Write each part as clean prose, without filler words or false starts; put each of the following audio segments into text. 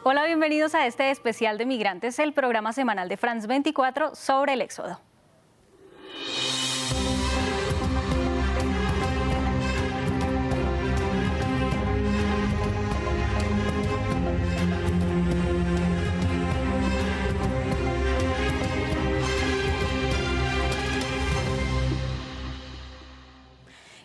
Hola, bienvenidos a este especial de Migrantes, el programa semanal de France 24 sobre el éxodo.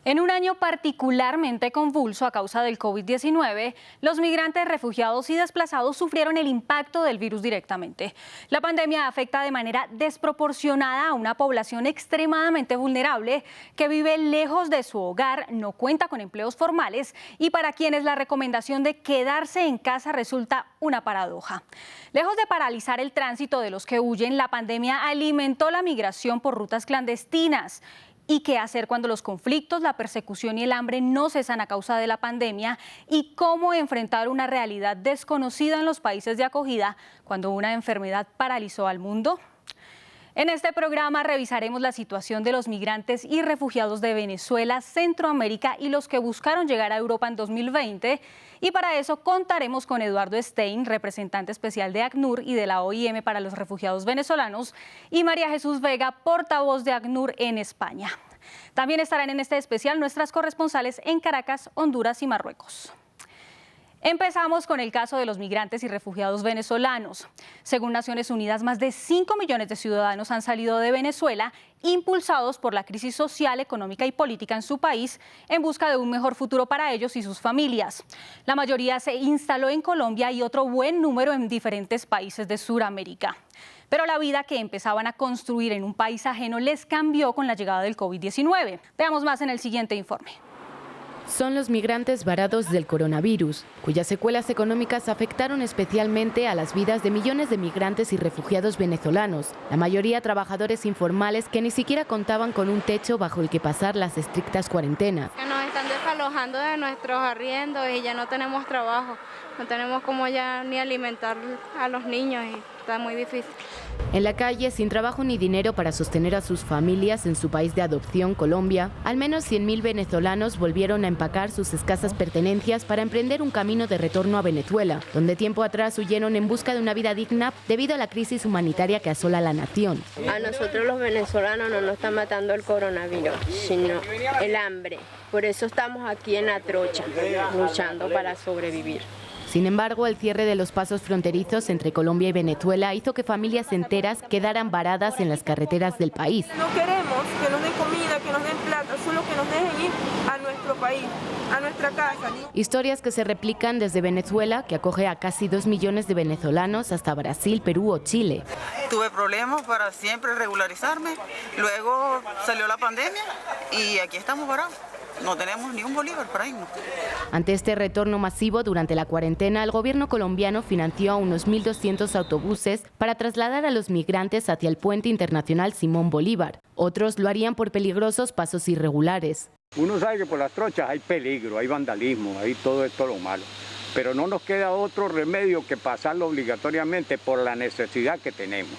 En un año particularmente convulso a causa del COVID-19, los migrantes, refugiados y desplazados sufrieron el impacto del virus directamente. La pandemia afecta de manera desproporcionada a una población extremadamente vulnerable que vive lejos de su hogar, no cuenta con empleos formales y para quienes la recomendación de quedarse en casa resulta una paradoja. Lejos de paralizar el tránsito de los que huyen, la pandemia alimentó la migración por rutas clandestinas. ¿Y qué hacer cuando los conflictos, la persecución y el hambre no cesan a causa de la pandemia? ¿Y cómo enfrentar una realidad desconocida en los países de acogida cuando una enfermedad paralizó al mundo? En este programa revisaremos la situación de los migrantes y refugiados de Venezuela, Centroamérica y los que buscaron llegar a Europa en 2020. Y para eso contaremos con Eduardo Stein, representante especial de ACNUR y de la OIM para los refugiados venezolanos, y María Jesús Vega, portavoz de ACNUR en España. También estarán en este especial nuestras corresponsales en Caracas, Honduras y Marruecos. Empezamos con el caso de los migrantes y refugiados venezolanos. Según Naciones Unidas, más de 5 millones de ciudadanos han salido de Venezuela, impulsados por la crisis social, económica y política en su país, en busca de un mejor futuro para ellos y sus familias. La mayoría se instaló en Colombia y otro buen número en diferentes países de Sudamérica. Pero la vida que empezaban a construir en un país ajeno les cambió con la llegada del COVID-19. Veamos más en el siguiente informe. Son los migrantes varados del coronavirus, cuyas secuelas económicas afectaron especialmente a las vidas de millones de migrantes y refugiados venezolanos, la mayoría trabajadores informales que ni siquiera contaban con un techo bajo el que pasar las estrictas cuarentenas. Nos están desalojando de nuestros arriendos y ya no tenemos trabajo, no tenemos cómo ya ni alimentar a los niños y está muy difícil. En la calle, sin trabajo ni dinero para sostener a sus familias en su país de adopción, Colombia, al menos 100.000 venezolanos volvieron a empacar sus escasas pertenencias para emprender un camino de retorno a Venezuela, donde tiempo atrás huyeron en busca de una vida digna debido a la crisis humanitaria que asola la nación. A nosotros los venezolanos no nos está matando el coronavirus, sino el hambre. Por eso estamos aquí en la trocha, luchando para sobrevivir. Sin embargo, el cierre de los pasos fronterizos entre Colombia y Venezuela hizo que familias enteras quedaran varadas en las carreteras del país. No queremos que nos den comida, que nos den plata, solo que nos dejen ir a nuestro país, a nuestra casa. Historias que se replican desde Venezuela, que acoge a casi 2 millones de venezolanos, hasta Brasil, Perú o Chile. Tuve problemas para siempre regularizarme, luego salió la pandemia y aquí estamos varados. No tenemos ni un bolívar para irnos. Ante este retorno masivo durante la cuarentena, el gobierno colombiano financió a unos 1.200 autobuses para trasladar a los migrantes hacia el puente internacional Simón Bolívar. Otros lo harían por peligrosos pasos irregulares. Uno sabe que por las trochas hay peligro, hay vandalismo, hay todo esto lo malo. Pero no nos queda otro remedio que pasarlo obligatoriamente por la necesidad que tenemos.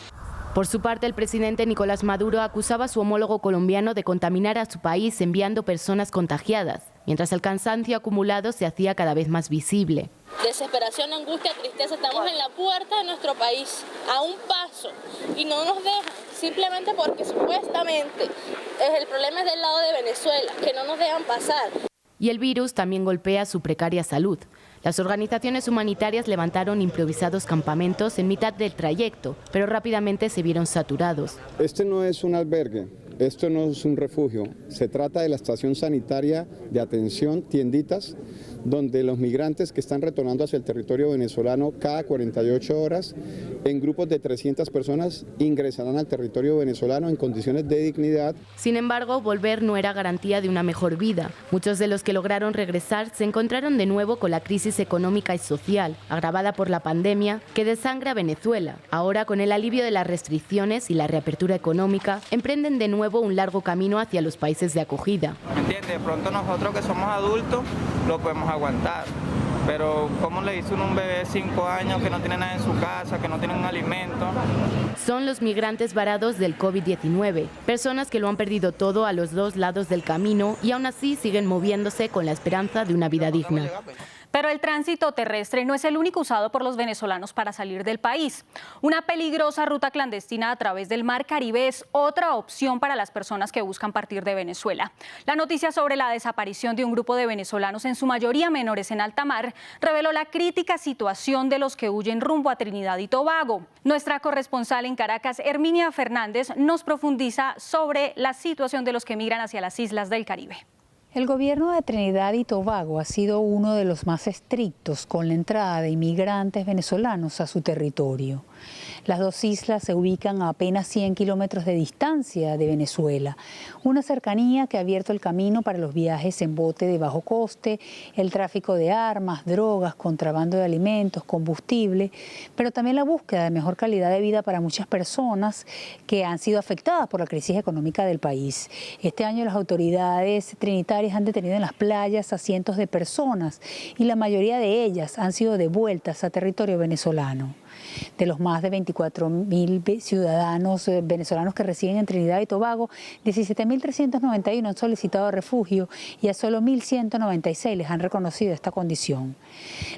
Por su parte, el presidente Nicolás Maduro acusaba a su homólogo colombiano de contaminar a su país enviando personas contagiadas, mientras el cansancio acumulado se hacía cada vez más visible. Desesperación, angustia, tristeza, estamos en la puerta de nuestro país, a un paso, y no nos dejan, simplemente porque supuestamente el problema es del lado de Venezuela, que no nos dejan pasar. Y el virus también golpea su precaria salud. Las organizaciones humanitarias levantaron improvisados campamentos en mitad del trayecto, pero rápidamente se vieron saturados. Este no es un albergue, esto no es un refugio. Se trata de la estación sanitaria de atención, tienditas, donde los migrantes que están retornando hacia el territorio venezolano cada 48 horas, en grupos de 300 personas, ingresarán al territorio venezolano en condiciones de dignidad. Sin embargo, volver no era garantía de una mejor vida. Muchos de los que lograron regresar se encontraron de nuevo con la crisis económica y social, agravada por la pandemia, que desangra a Venezuela. Ahora, con el alivio de las restricciones y la reapertura económica, emprenden de nuevo un largo camino hacia los países de acogida. ¿Me entiendes? De pronto nosotros que somos adultos lo podemos aguantar, pero ¿cómo le dice uno a un bebé de 5 años que no tiene nada en su casa, que no tiene un alimento? Son los migrantes varados del COVID-19, personas que lo han perdido todo a los dos lados del camino y aún así siguen moviéndose con la esperanza de una vida digna. Pero el tránsito terrestre no es el único usado por los venezolanos para salir del país. Una peligrosa ruta clandestina a través del Mar Caribe es otra opción para las personas que buscan partir de Venezuela. La noticia sobre la desaparición de un grupo de venezolanos, en su mayoría menores en alta mar, reveló la crítica situación de los que huyen rumbo a Trinidad y Tobago. Nuestra corresponsal en Caracas, Herminia Fernández, nos profundiza sobre la situación de los que migran hacia las islas del Caribe. El gobierno de Trinidad y Tobago ha sido uno de los más estrictos con la entrada de inmigrantes venezolanos a su territorio. Las dos islas se ubican a apenas 100 kilómetros de distancia de Venezuela, una cercanía que ha abierto el camino para los viajes en bote de bajo coste, el tráfico de armas, drogas, contrabando de alimentos, combustible, pero también la búsqueda de mejor calidad de vida para muchas personas que han sido afectadas por la crisis económica del país. Este año las autoridades trinitarias han detenido en las playas a cientos de personas y la mayoría de ellas han sido devueltas a territorio venezolano. De los más de 24.000 ciudadanos venezolanos que residen en Trinidad y Tobago, 17.391 han solicitado refugio y a solo 1.196 les han reconocido esta condición.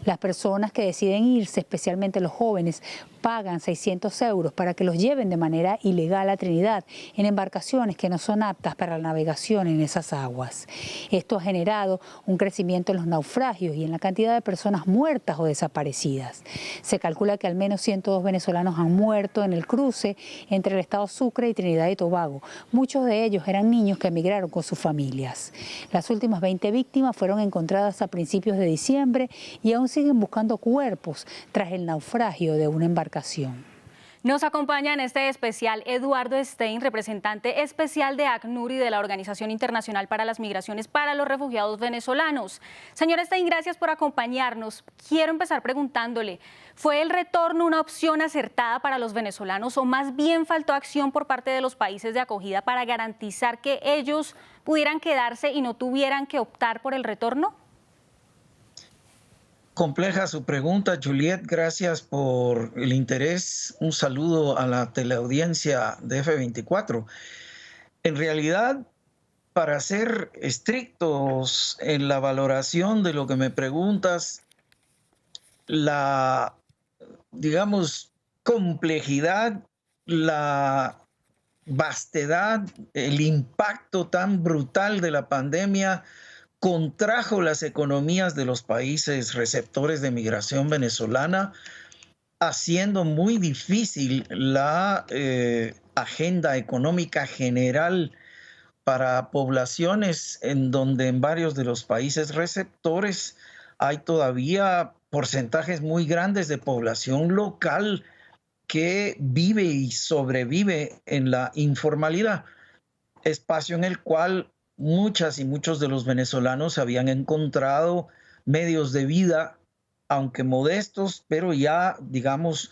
Las personas que deciden irse, especialmente los jóvenes, pagan 600 euros para que los lleven de manera ilegal a Trinidad en embarcaciones que no son aptas para la navegación en esas aguas. Esto ha generado un crecimiento en los naufragios y en la cantidad de personas muertas o desaparecidas. Se calcula que al menos 102 venezolanos han muerto en el cruce entre el estado Sucre y Trinidad y Tobago. Muchos de ellos eran niños que emigraron con sus familias. Las últimas 20 víctimas fueron encontradas a principios de diciembre y aún siguen buscando cuerpos tras el naufragio de una embarcación. Nos acompaña en este especial Eduardo Stein, representante especial de ACNUR y de la Organización Internacional para las Migraciones para los Refugiados Venezolanos. Señor Stein, gracias por acompañarnos. Quiero empezar preguntándole, ¿fue el retorno una opción acertada para los venezolanos o más bien faltó acción por parte de los países de acogida para garantizar que ellos pudieran quedarse y no tuvieran que optar por el retorno? Compleja su pregunta, Juliet. Gracias por el interés. Un saludo a la teleaudiencia de F24. En realidad, para ser estrictos en la valoración de lo que me preguntas, la, digamos, complejidad, la vastedad, el impacto tan brutal de la pandemia contrajo las economías de los países receptores de migración venezolana, haciendo muy difícil la agenda económica general para poblaciones en donde en varios de los países receptores hay todavía porcentajes muy grandes de población local que vive y sobrevive en la informalidad, espacio en el cual muchas y muchos de los venezolanos habían encontrado medios de vida, aunque modestos, pero ya, digamos,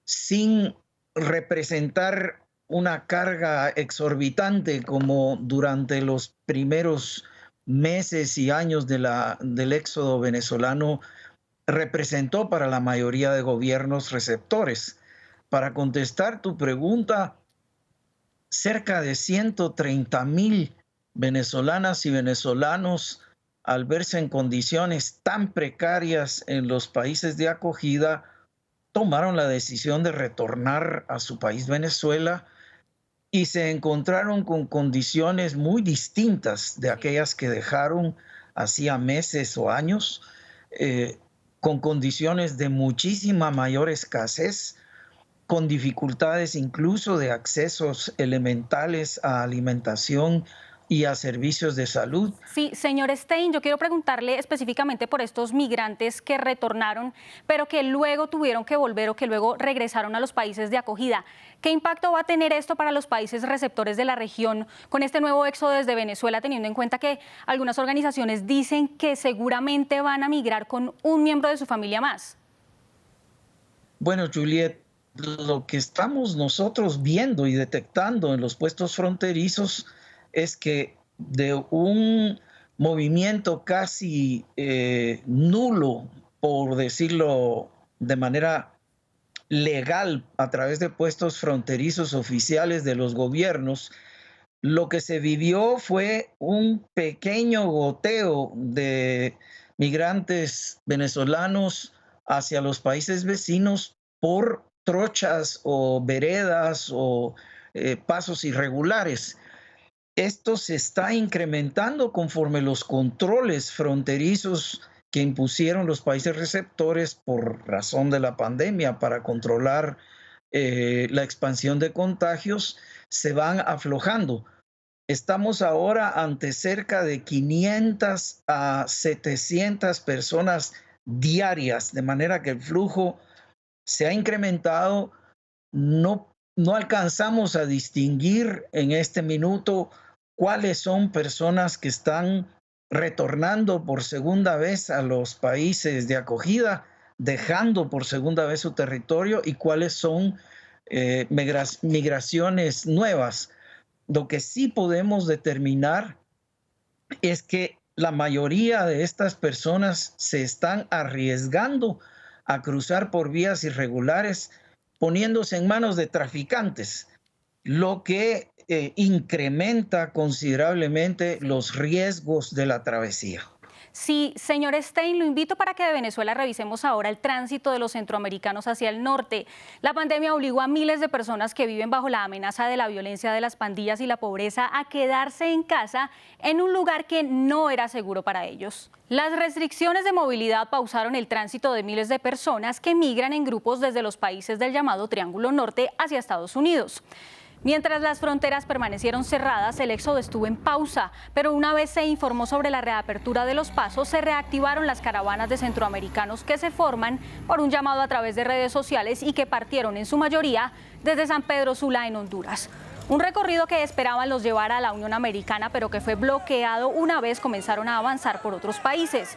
sin representar una carga exorbitante como durante los primeros meses y años del éxodo venezolano representó para la mayoría de gobiernos receptores. Para contestar tu pregunta, cerca de 130.000 venezolanas y venezolanos, al verse en condiciones tan precarias en los países de acogida, tomaron la decisión de retornar a su país Venezuela y se encontraron con condiciones muy distintas de aquellas que dejaron hacía meses o años, con condiciones de muchísima mayor escasez, con dificultades incluso de accesos elementales a alimentación y a servicios de salud. Sí, señor Stein, yo quiero preguntarle específicamente por estos migrantes que retornaron, pero que luego tuvieron que volver o que luego regresaron a los países de acogida. ¿Qué impacto va a tener esto para los países receptores de la región con este nuevo éxodo desde Venezuela, teniendo en cuenta que algunas organizaciones dicen que seguramente van a migrar con un miembro de su familia más? Bueno, Juliet, lo que estamos nosotros viendo y detectando en los puestos fronterizos es que de un movimiento casi nulo, por decirlo de manera legal, a través de puestos fronterizos oficiales de los gobiernos, lo que se vivió fue un pequeño goteo de migrantes venezolanos hacia los países vecinos por trochas o veredas o pasos irregulares. Esto se está incrementando conforme los controles fronterizos que impusieron los países receptores por razón de la pandemia para controlar la expansión de contagios se van aflojando. Estamos ahora ante cerca de 500 a 700 personas diarias, de manera que el flujo se ha incrementado. No alcanzamos a distinguir en este minuto cuáles son personas que están retornando por segunda vez a los países de acogida, dejando por segunda vez su territorio, y cuáles son migraciones nuevas. Lo que sí podemos determinar es que la mayoría de estas personas se están arriesgando a cruzar por vías irregulares, poniéndose en manos de traficantes, lo que incrementa considerablemente los riesgos de la travesía. Sí, señor Stein, lo invito para que de Venezuela revisemos ahora el tránsito de los centroamericanos hacia el norte. La pandemia obligó a miles de personas que viven bajo la amenaza de la violencia de las pandillas y la pobreza a quedarse en casa en un lugar que no era seguro para ellos. Las restricciones de movilidad pausaron el tránsito de miles de personas que migran en grupos desde los países del llamado Triángulo Norte hacia Estados Unidos. Mientras las fronteras permanecieron cerradas, el éxodo estuvo en pausa, pero una vez se informó sobre la reapertura de los pasos, se reactivaron las caravanas de centroamericanos que se forman por un llamado a través de redes sociales y que partieron en su mayoría desde San Pedro Sula en Honduras. Un recorrido que esperaban los llevara a la Unión Americana, pero que fue bloqueado una vez comenzaron a avanzar por otros países.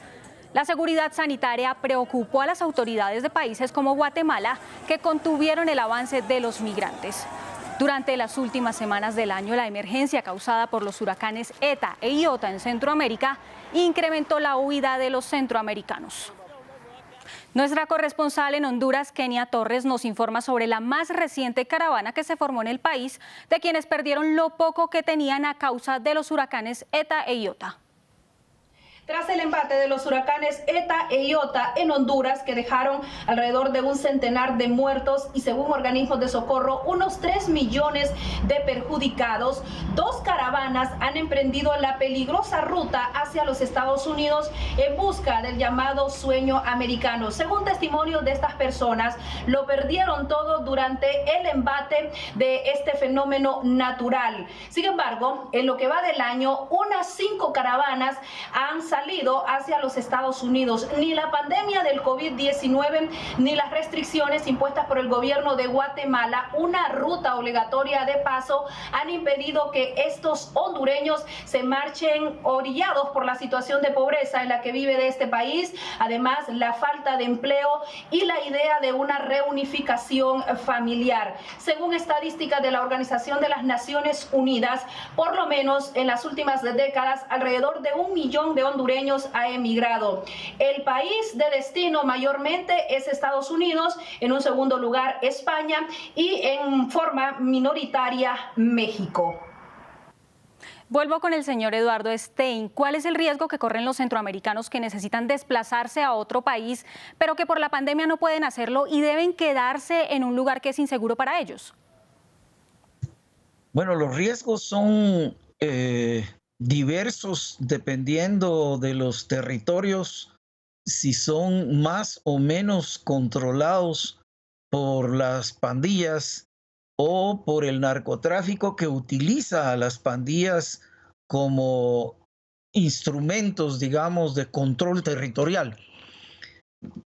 La seguridad sanitaria preocupó a las autoridades de países como Guatemala, que contuvieron el avance de los migrantes. Durante las últimas semanas del año, la emergencia causada por los huracanes ETA e IOTA en Centroamérica incrementó la huida de los centroamericanos. Nuestra corresponsal en Honduras, Kenia Torres, nos informa sobre la más reciente caravana que se formó en el país de quienes perdieron lo poco que tenían a causa de los huracanes ETA e IOTA. Tras el embate de los huracanes ETA e IOTA en Honduras, que dejaron alrededor de un centenar de muertos y, según organismos de socorro, unos 3 millones de perjudicados, 2 caravanas han emprendido la peligrosa ruta hacia los Estados Unidos en busca del llamado sueño americano. Según testimonios de estas personas, lo perdieron todo durante el embate de este fenómeno natural. Sin embargo, en lo que va del año, unas 5 caravanas han salido hacia los Estados Unidos. Ni la pandemia del COVID-19 ni las restricciones impuestas por el gobierno de Guatemala, una ruta obligatoria de paso, han impedido que estos hondureños se marchen orillados por la situación de pobreza en la que vive de este país, además la falta de empleo y la idea de una reunificación familiar. Según estadísticas de la Organización de las Naciones Unidas, por lo menos en las últimas décadas, alrededor de 1 millón de hondureños ha emigrado. El país de destino mayormente es Estados Unidos, en un segundo lugar España y en forma minoritaria México. Vuelvo con el señor Eduardo Stein. ¿Cuál es el riesgo que corren los centroamericanos que necesitan desplazarse a otro país, pero que por la pandemia no pueden hacerlo y deben quedarse en un lugar que es inseguro para ellos? Bueno, los riesgos son diversos dependiendo de los territorios, si son más o menos controlados por las pandillas o por el narcotráfico, que utiliza a las pandillas como instrumentos, digamos, de control territorial.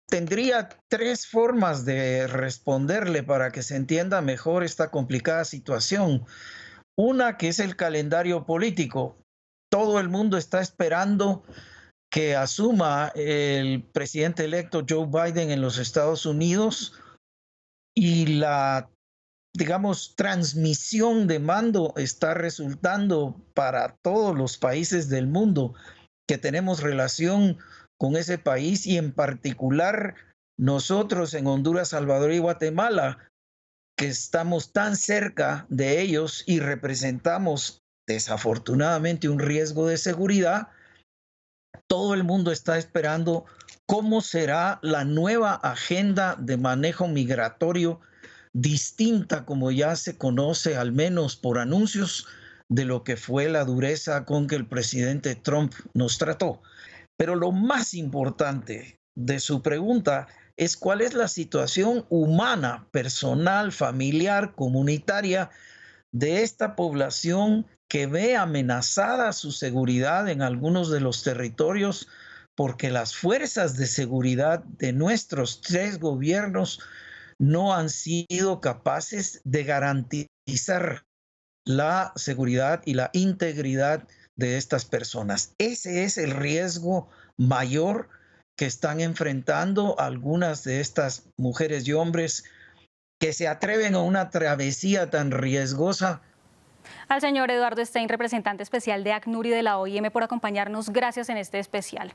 Tendría 3 formas de responderle para que se entienda mejor esta complicada situación. Una, que es el calendario político. Todo el mundo está esperando que asuma el presidente electo Joe Biden en los Estados Unidos, y la, digamos, transmisión de mando está resultando para todos los países del mundo que tenemos relación con ese país, y en particular nosotros en Honduras, Salvador y Guatemala, que estamos tan cerca de ellos y representamos desafortunadamente un riesgo de seguridad, Todo el mundo está esperando cómo será la nueva agenda de manejo migratorio, distinta como ya se conoce, al menos por anuncios, de lo que fue la dureza con que el presidente Trump nos trató. Pero lo más importante de su pregunta es cuál es la situación humana, personal, familiar, comunitaria de esta población que ve amenazada su seguridad en algunos de los territorios porque las fuerzas de seguridad de nuestros 3 gobiernos no han sido capaces de garantizar la seguridad y la integridad de estas personas. Ese es el riesgo mayor que están enfrentando algunas de estas mujeres y hombres que se atreven a una travesía tan riesgosa. Al señor Eduardo Stein, representante especial de ACNUR y de la OIM, por acompañarnos. Gracias en este especial.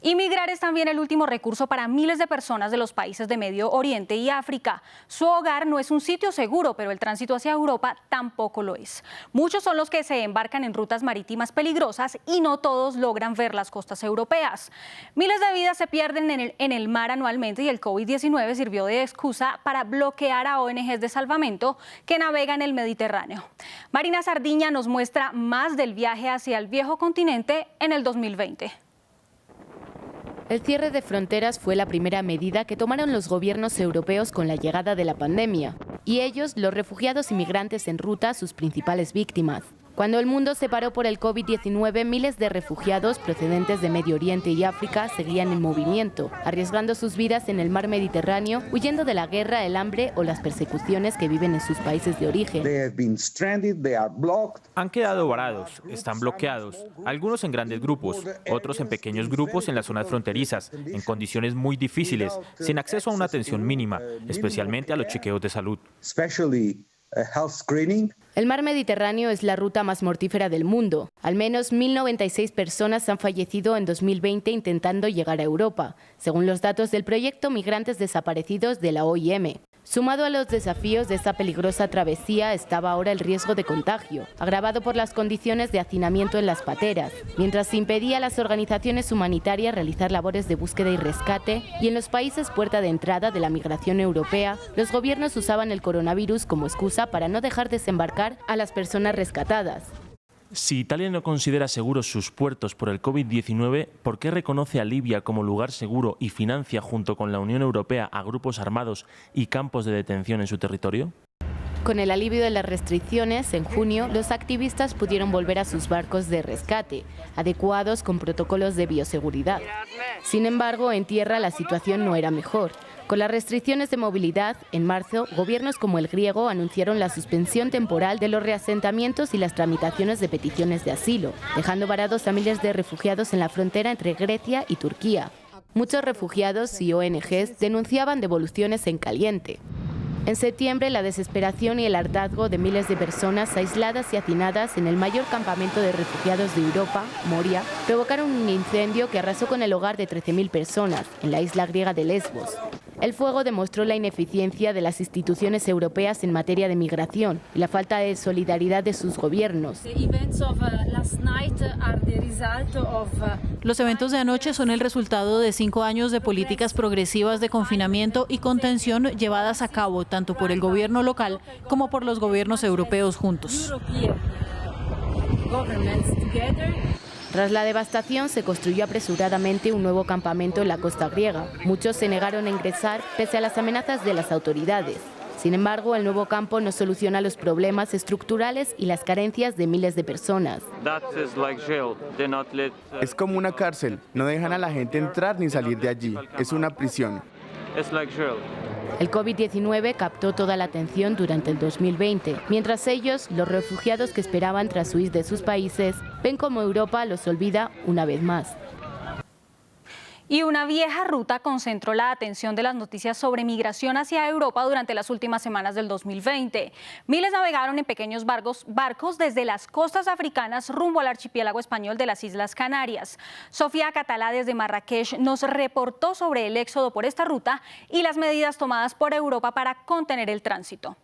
Inmigrar es también el último recurso para miles de personas de los países de Medio Oriente y África. Su hogar no es un sitio seguro, pero el tránsito hacia Europa tampoco lo es. Muchos son los que se embarcan en rutas marítimas peligrosas y no todos logran ver las costas europeas. Miles de vidas se pierden en el mar anualmente y el COVID-19 sirvió de excusa para bloquear a ONGs de salvamento que navegan el Mediterráneo. Marina Sardiña nos muestra más del viaje hacia el viejo continente en el 2020. El cierre de fronteras fue la primera medida que tomaron los gobiernos europeos con la llegada de la pandemia, y ellos, los refugiados inmigrantes en ruta, sus principales víctimas. Cuando el mundo se paró por el COVID-19, miles de refugiados procedentes de Medio Oriente y África seguían en movimiento, arriesgando sus vidas en el mar Mediterráneo, huyendo de la guerra, el hambre o las persecuciones que viven en sus países de origen. Han quedado varados, están bloqueados, algunos en grandes grupos, otros en pequeños grupos en las zonas fronterizas, en condiciones muy difíciles, sin acceso a una atención mínima, especialmente a los chequeos de salud. El mar Mediterráneo es la ruta más mortífera del mundo. Al menos 1.096 personas han fallecido en 2020 intentando llegar a Europa, según los datos del proyecto Migrantes Desaparecidos de la OIM. Sumado a los desafíos de esta peligrosa travesía estaba ahora el riesgo de contagio, agravado por las condiciones de hacinamiento en las pateras, mientras se impedía a las organizaciones humanitarias realizar labores de búsqueda y rescate, y en los países puerta de entrada de la migración europea, los gobiernos usaban el coronavirus como excusa para no dejar desembarcar a las personas rescatadas. Si Italia no considera seguros sus puertos por el COVID-19, ¿por qué reconoce a Libia como lugar seguro y financia junto con la Unión Europea a grupos armados y campos de detención en su territorio? Con el alivio de las restricciones, en junio, los activistas pudieron volver a sus barcos de rescate, adecuados con protocolos de bioseguridad. Sin embargo, en tierra la situación no era mejor. Con las restricciones de movilidad, en marzo, gobiernos como el griego anunciaron la suspensión temporal de los reasentamientos y las tramitaciones de peticiones de asilo, dejando varados a miles de refugiados en la frontera entre Grecia y Turquía. Muchos refugiados y ONGs denunciaban devoluciones en caliente. En septiembre, la desesperación y el hartazgo de miles de personas aisladas y hacinadas en el mayor campamento de refugiados de Europa, Moria, provocaron un incendio que arrasó con el hogar de 13.000 personas en la isla griega de Lesbos. El fuego demostró la ineficiencia de las instituciones europeas en materia de migración y la falta de solidaridad de sus gobiernos. Los eventos de anoche son el resultado de 5 años de políticas progresivas de confinamiento y contención llevadas a cabo tanto por el gobierno local como por los gobiernos europeos juntos. Tras la devastación, se construyó apresuradamente un nuevo campamento en la costa griega. Muchos se negaron a ingresar pese a las amenazas de las autoridades. Sin embargo, el nuevo campo no soluciona los problemas estructurales y las carencias de miles de personas. Es como una cárcel. No dejan a la gente entrar ni salir de allí. Es una prisión. El COVID-19 captó toda la atención durante el 2020, mientras ellos, los refugiados que esperaban tras huir de sus países, ven como Europa los olvida una vez más. Y una vieja ruta concentró la atención de las noticias sobre migración hacia Europa durante las últimas semanas del 2020. Miles navegaron en pequeños barcos desde las costas africanas rumbo al archipiélago español de las Islas Canarias. Sofía Catalá desde Marrakech nos reportó sobre el éxodo por esta ruta y las medidas tomadas por Europa para contener el tránsito.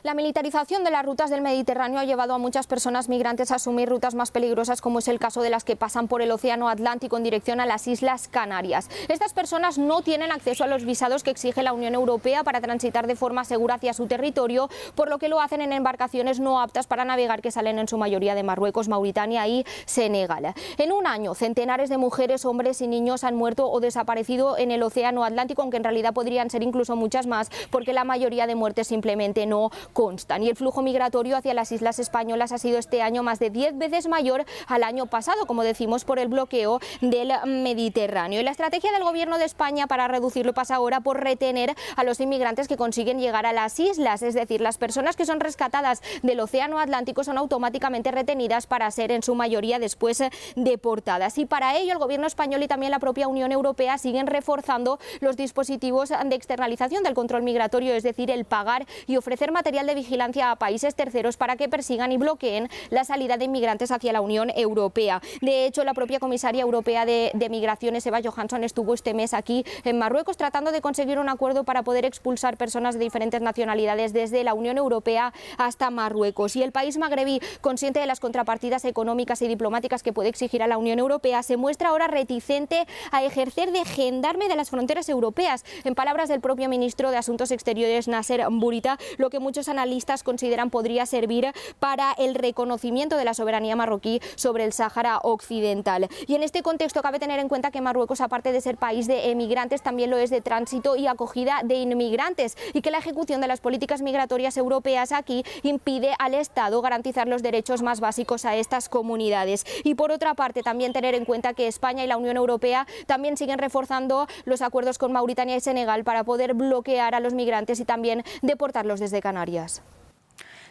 La militarización de las rutas del Mediterráneo ha llevado a muchas personas migrantes a asumir rutas más peligrosas, como es el caso de las que pasan por el Océano Atlántico en dirección a las Islas Canarias. Estas personas no tienen acceso a los visados que exige la Unión Europea para transitar de forma segura hacia su territorio, por lo que lo hacen en embarcaciones no aptas para navegar, que salen en su mayoría de Marruecos, Mauritania y Senegal. En un año, centenares de mujeres, hombres y niños han muerto o desaparecido en el Océano Atlántico, aunque en realidad podrían ser incluso muchas más, porque la mayoría de muertes simplemente no constan. Y el flujo migratorio hacia las islas españolas ha sido este año más de 10 veces mayor al año pasado, como decimos, por el bloqueo del Mediterráneo. Y la estrategia del Gobierno de España para reducirlo pasa ahora por retener a los inmigrantes que consiguen llegar a las islas, es decir, las personas que son rescatadas del Océano Atlántico son automáticamente retenidas para ser en su mayoría después deportadas. Y para ello el Gobierno español y también la propia Unión Europea siguen reforzando los dispositivos de externalización del control migratorio, es decir, el pagar y ofrecer material de vigilancia a países terceros para que persigan y bloqueen la salida de inmigrantes hacia la Unión Europea. De hecho, la propia comisaria europea de Migraciones, Eva Johansson, estuvo este mes aquí en Marruecos tratando de conseguir un acuerdo para poder expulsar personas de diferentes nacionalidades desde la Unión Europea hasta Marruecos. Y el país magrebí, consciente de las contrapartidas económicas y diplomáticas que puede exigir a la Unión Europea, se muestra ahora reticente a ejercer de gendarme de las fronteras europeas. En palabras del propio ministro de Asuntos Exteriores, Nasser Bourita, lo que muchos analistas consideran podría servir para el reconocimiento de la soberanía marroquí sobre el Sáhara Occidental. Y en este contexto cabe tener en cuenta que Marruecos, aparte de ser país de emigrantes, también lo es de tránsito y acogida de inmigrantes, y que la ejecución de las políticas migratorias europeas aquí impide al Estado garantizar los derechos más básicos a estas comunidades. Y por otra parte, también tener en cuenta que España y la Unión Europea también siguen reforzando los acuerdos con Mauritania y Senegal para poder bloquear a los migrantes y también deportarlos desde Canarias.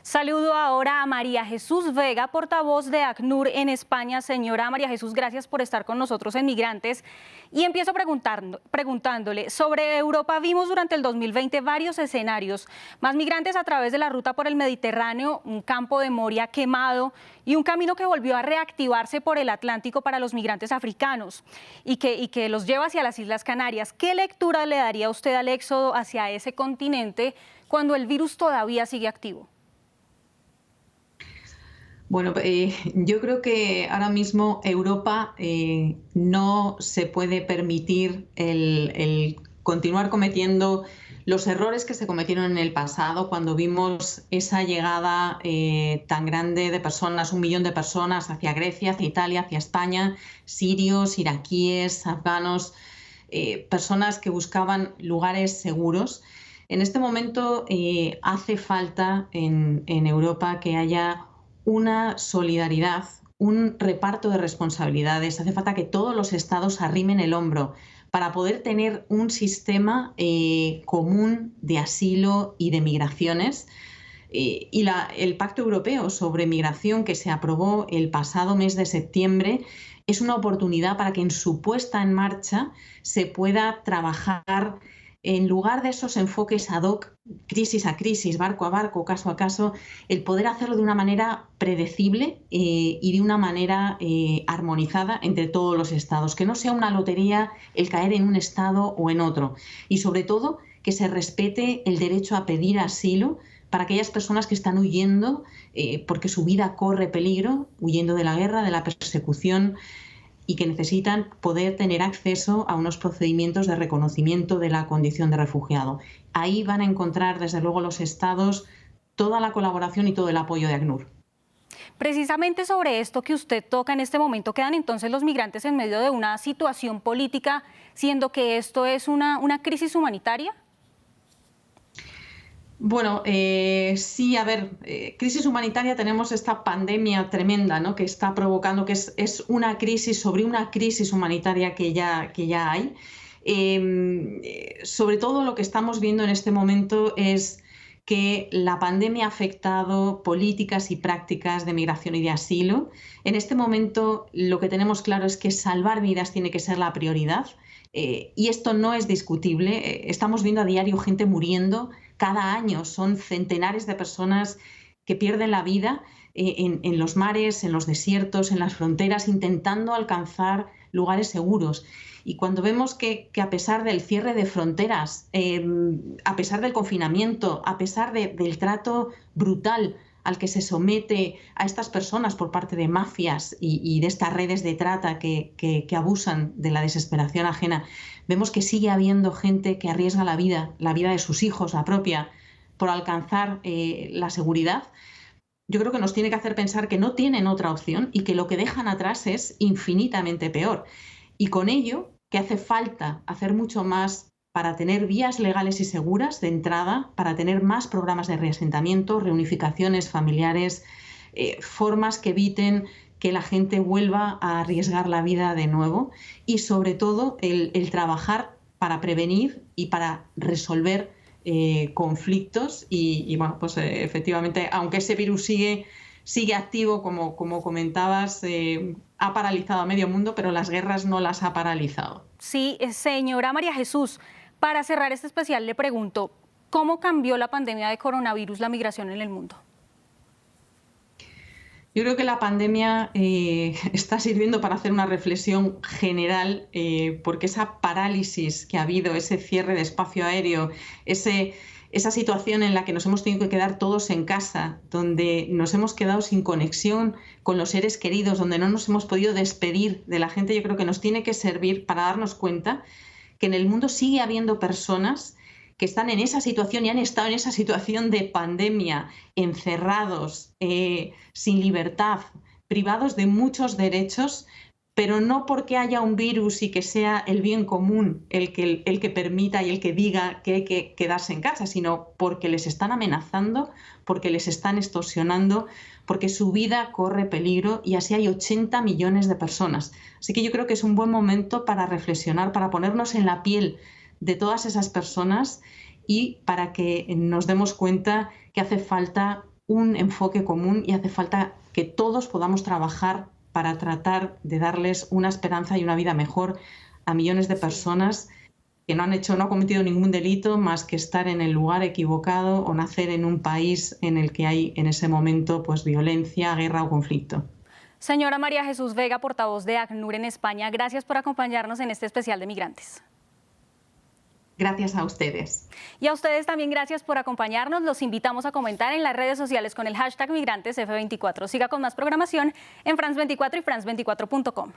Saludo ahora a María Jesús Vega, portavoz de ACNUR en España. Señora María Jesús, gracias por estar con nosotros en Migrantes. Y empiezo preguntándole, sobre Europa vimos durante el 2020 varios escenarios, más migrantes a través de la ruta por el Mediterráneo, un campo de Moria quemado y un camino que volvió a reactivarse por el Atlántico para los migrantes africanos y que los lleva hacia las Islas Canarias. ¿Qué lectura le daría usted al éxodo hacia ese continente cuando el virus todavía sigue activo? Bueno, yo creo que ahora mismo Europa no se puede permitir el continuar cometiendo los errores que se cometieron en el pasado cuando vimos esa llegada tan grande de personas, 1 millón de personas hacia Grecia, hacia Italia, hacia España, sirios, iraquíes, afganos, personas que buscaban lugares seguros. En este momento hace falta en Europa que haya una solidaridad, un reparto de responsabilidades. Hace falta que todos los estados arrimen el hombro para poder tener un sistema común de asilo y de migraciones. Y el Pacto Europeo sobre Migración, que se aprobó el pasado mes de septiembre, es una oportunidad para que en su puesta en marcha se pueda trabajar en lugar de esos enfoques ad hoc, crisis a crisis, barco a barco, caso a caso, el poder hacerlo de una manera predecible y de una manera armonizada entre todos los estados, que no sea una lotería el caer en un estado o en otro, y sobre todo que se respete el derecho a pedir asilo para aquellas personas que están huyendo porque su vida corre peligro, huyendo de la guerra, de la persecución, y que necesitan poder tener acceso a unos procedimientos de reconocimiento de la condición de refugiado. Ahí van a encontrar, desde luego, los estados toda la colaboración y todo el apoyo de ACNUR. Precisamente sobre esto que usted toca en este momento, ¿quedan entonces los migrantes en medio de una situación política, siendo que esto es una crisis humanitaria? Bueno, sí, a ver, crisis humanitaria, tenemos esta pandemia tremenda, ¿no?, que está provocando, que es una crisis sobre una crisis humanitaria que ya hay. Sobre todo lo que estamos viendo en este momento es que la pandemia ha afectado políticas y prácticas de migración y de asilo. En este momento lo que tenemos claro es que salvar vidas tiene que ser la prioridad. Y esto no es discutible. Estamos viendo a diario gente muriendo. Cada año son centenares de personas que pierden la vida en los mares, en los desiertos, en las fronteras, intentando alcanzar lugares seguros. Y cuando vemos que a pesar del cierre de fronteras, a pesar del confinamiento, a pesar del trato brutal al que se somete a estas personas por parte de mafias y de estas redes de trata que abusan de la desesperación ajena, vemos que sigue habiendo gente que arriesga la vida de sus hijos, la propia, por alcanzar la seguridad. Yo creo que nos tiene que hacer pensar que no tienen otra opción y que lo que dejan atrás es infinitamente peor. Y con ello, que hace falta hacer mucho más para tener vías legales y seguras de entrada, para tener más programas de reasentamiento, reunificaciones familiares, formas que eviten que la gente vuelva a arriesgar la vida de nuevo y sobre todo el trabajar para prevenir y para resolver conflictos y bueno, pues efectivamente, aunque ese virus sigue activo, como comentabas, ha paralizado a medio mundo, pero las guerras no las ha paralizado. Sí, señora María Jesús, para cerrar este especial le pregunto, ¿cómo cambió la pandemia de coronavirus la migración en el mundo? Yo creo que la pandemia está sirviendo para hacer una reflexión general, porque esa parálisis que ha habido, ese cierre de espacio aéreo, esa situación en la que nos hemos tenido que quedar todos en casa, donde nos hemos quedado sin conexión con los seres queridos, donde no nos hemos podido despedir de la gente, yo creo que nos tiene que servir para darnos cuenta que en el mundo sigue habiendo personas que están en esa situación y han estado en esa situación de pandemia, encerrados, sin libertad, privados de muchos derechos, pero no porque haya un virus y que sea el bien común el que permita y el que diga que hay que quedarse en casa, sino porque les están amenazando, porque les están extorsionando, porque su vida corre peligro y así hay 80 millones de personas. Así que yo creo que es un buen momento para reflexionar, para ponernos en la piel de todas esas personas y para que nos demos cuenta que hace falta un enfoque común y hace falta que todos podamos trabajar para tratar de darles una esperanza y una vida mejor a millones de personas que no han cometido ningún delito más que estar en el lugar equivocado o nacer en un país en el que hay en ese momento pues violencia, guerra o conflicto. Señora María Jesús Vega, portavoz de ACNUR en España, gracias por acompañarnos en este especial de migrantes. Gracias a ustedes. Y a ustedes también gracias por acompañarnos. Los invitamos a comentar en las redes sociales con el hashtag MigrantesF24. Siga con más programación en France24 y France24.com.